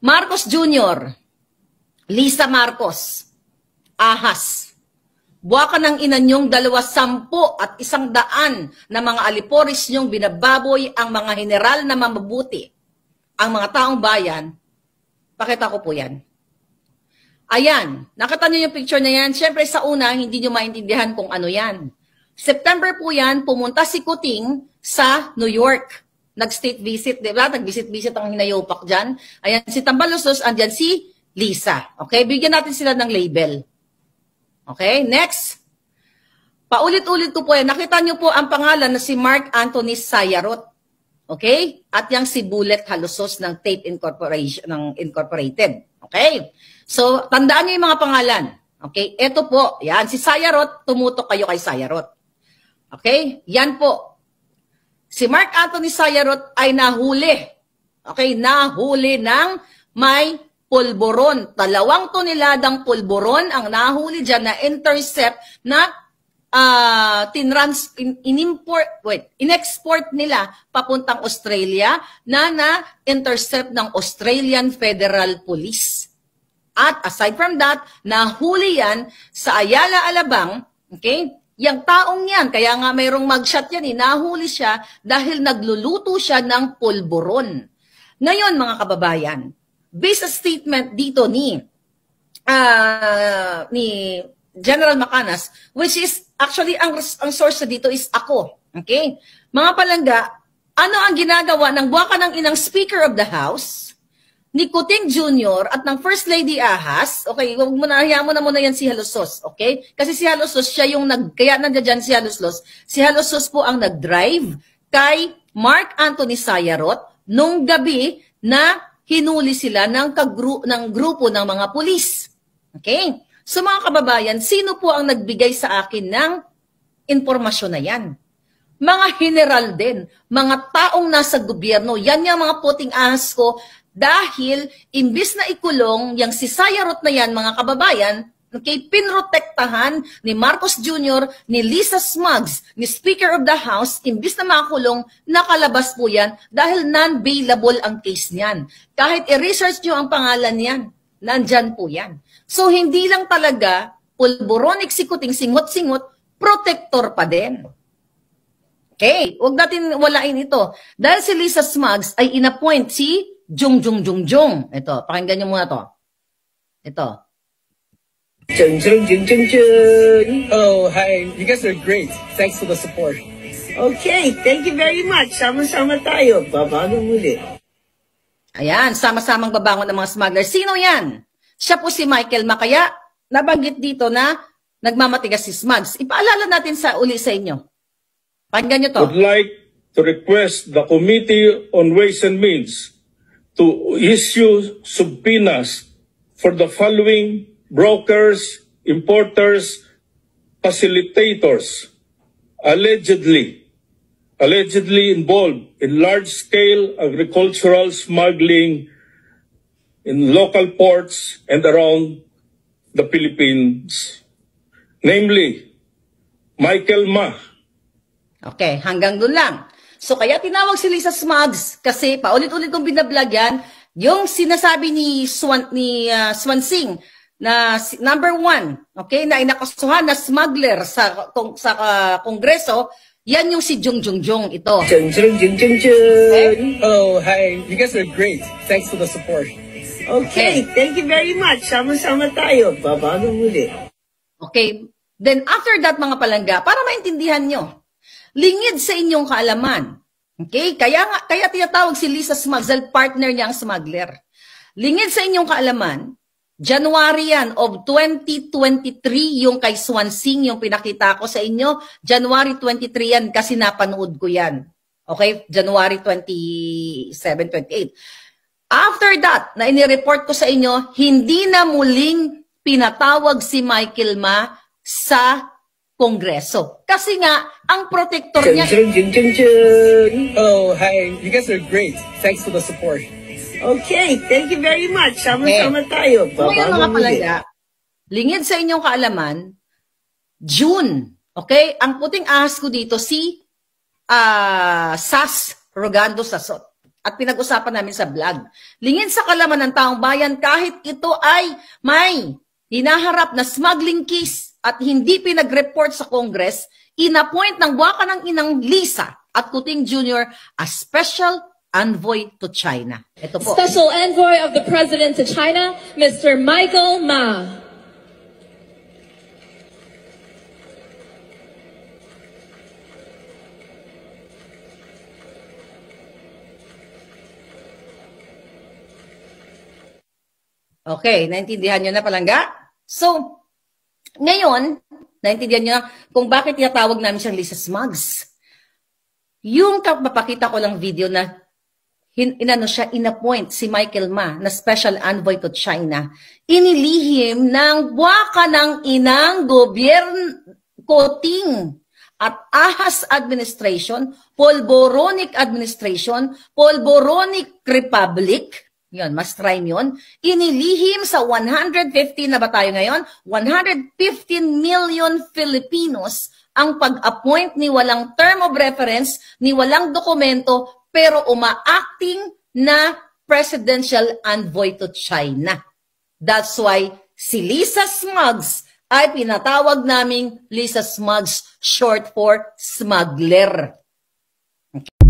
Marcos Jr., Lisa Marcos, ahas. Buwaka ng ina niyong 200 at 100 na mga aliporis niyong binababoy ang mga general na mamabuti. Ang mga taong bayan, pakita ko po yan. Ayan, nakita niyo yung picture na yan. Siyempre sa una, hindi niyo maintindihan kung ano yan. September po yan, pumunta si Kuting sa New York. Nag-state visit, di ba? Nag-visit-visit ang hinayopak dyan. Ayan, si Tambaluslos, andyan si Lisa. Okay, bigyan natin sila ng label. Okay, next. Paulit-ulit ko po yan. Nakita niyo po ang pangalan na si Mark Anthony Sayarot. Okay? At yung si Bullet Halusos ng Tape Incorporation, ng Incorporated. Okay? So, tandaan niyo yung mga pangalan. Okay? Ito po, yan, si Sayarot, tumutok kayo kay Sayarot. Okay? Yan po. Si Mark Anthony Sayarot ay nahuli. Okay? Nahuli ng may pulburon. 2 toneladang pulburon ang nahuli dyan na intercept na in-export nila papuntang Australia na na-intercept ng Australian Federal Police. At aside from that, nahuli yan sa Ayala, Alabang, okay? Yang taong yan, kaya nga mayroong mugshot yan, nahuli siya dahil nagluluto siya ng pulburon. Ngayon, mga kababayan, based sa statement dito ni General Macanas, which is actually ang source dito is ako. Okay? Mga palangga, ano ang ginagawa ng buwaka ng inang Speaker of the House, ni Kuting Jr. at ng First Lady Ahas? Okay, wag mo na, hayaan mo na muna yan si Halusos. Okay? Kasi si Halusos, siya yung kaya nandiyan si Halusos. Si Halusos po ang nag-drive kay Mark Anthony Sayarot nung gabi na hinuli sila ng grupo ng mga pulis. Okay? So mga kababayan, sino po ang nagbigay sa akin ng impormasyon na yan? Mga general din, mga taong nasa gobyerno, yan yung mga puting ahas ko dahil imbis na ikulong yung si Sayarot na yan, mga kababayan, okay, pinrotektahan ni Marcos Jr., ni Lisa Smugs, ni Speaker of the House, imbis na makulong, nakalabas po yan dahil non-bailable ang case niyan. Kahit i-research nyo ang pangalan niyan, nandyan po yan. So, hindi lang talaga pulboronic si Kuting, singot-singot, protector pa din. Okay, huwag natin walain ito. Dahil si Lisa Smugs ay inappoint si Jung. Ito, pakinggan nyo muna to. Ito. Oh, hi. You guys are great. Thanks for the support. Okay, thank you very much. Sama-sama tayo. Babangon muli. Ayan, sama-samang babangon ng mga smuggler. Sino yan? Siya po si Michael Makaya. Nabanggit dito na nagmamatigas si Smugs. Ipaalala natin uli sa inyo. Pakinggan nyo to. Would like to request the Committee on Ways and Means to issue subpoenas for the following brokers, importers, facilitators, allegedly involved in large-scale agricultural smuggling in local ports and around the Philippines. Namely, Michael Ma. Okay, hanggang doon lang. So kaya tinawag si Lisa Smugs kasi paulit-ulit kong binablog yan, yung sinasabi ni Swansing na number 1, okay, na inakasuhan na smuggler sa Kongreso, yan yung si Jung ito. Okay? Oh, hi. You guys are great. Thanks for the support. Okay, thank you very much. Sama-sama tayo. Babangon muli. Okay, then after that mga palangga, para maintindihan nyo, lingid sa inyong kaalaman. Okay? Kaya tinatawag si Lisa Smugs dahil partner niya ang smuggler. Lingid sa inyong kaalaman, January yan of 2023 yung kay Swansing yung pinakita ko sa inyo. January 23 yan kasi napanood ko yan. Okay? January 27, 28. After that, na inireport ko sa inyo, hindi na muling pinatawag si Michael Ma sa Kongreso. Kasi nga, ang protector niya... Oh, hi. You guys are great. Thanks for the support. Okay, thank you very much. Sama-sama tayo. Ngayon mga palangga, lingid sa inyong kaalaman, June, okay? Ang puting ahas ko dito, si Sas Rogando Sasot. at pinag-usapan namin sa vlog. Lingid sa kalaman ng taong bayan kahit ito ay may hinaharap na smuggling case at hindi pinag-report sa Congress, inappoint ng buwaka ng inang Lisa at Kuting Jr. as special envoy to China. Ito po. Special Envoy of the President to China, Mr. Michael Ma. Okay, naintindihan nyo na palangga? So, ngayon, naintindihan nyo na kung bakit tinatawag namin siyang Lisa Smugs. Yung mapakita ko lang video na inappoint si Michael Ma na special envoy to China. Inilihim ng buwaka ng inang Kuting at Ahas administration, Polboronic administration, Polboronic Republic, yun, mas rhyme yun, inilihim sa 115 na ba tayo ngayon? 115 million Filipinos ang pag-appoint ni walang term of reference, ni walang dokumento, pero uma-acting na presidential envoy to China. That's why si Lisa Smugs ay pinatawag naming Lisa Smugs, short for smuggler. Okay.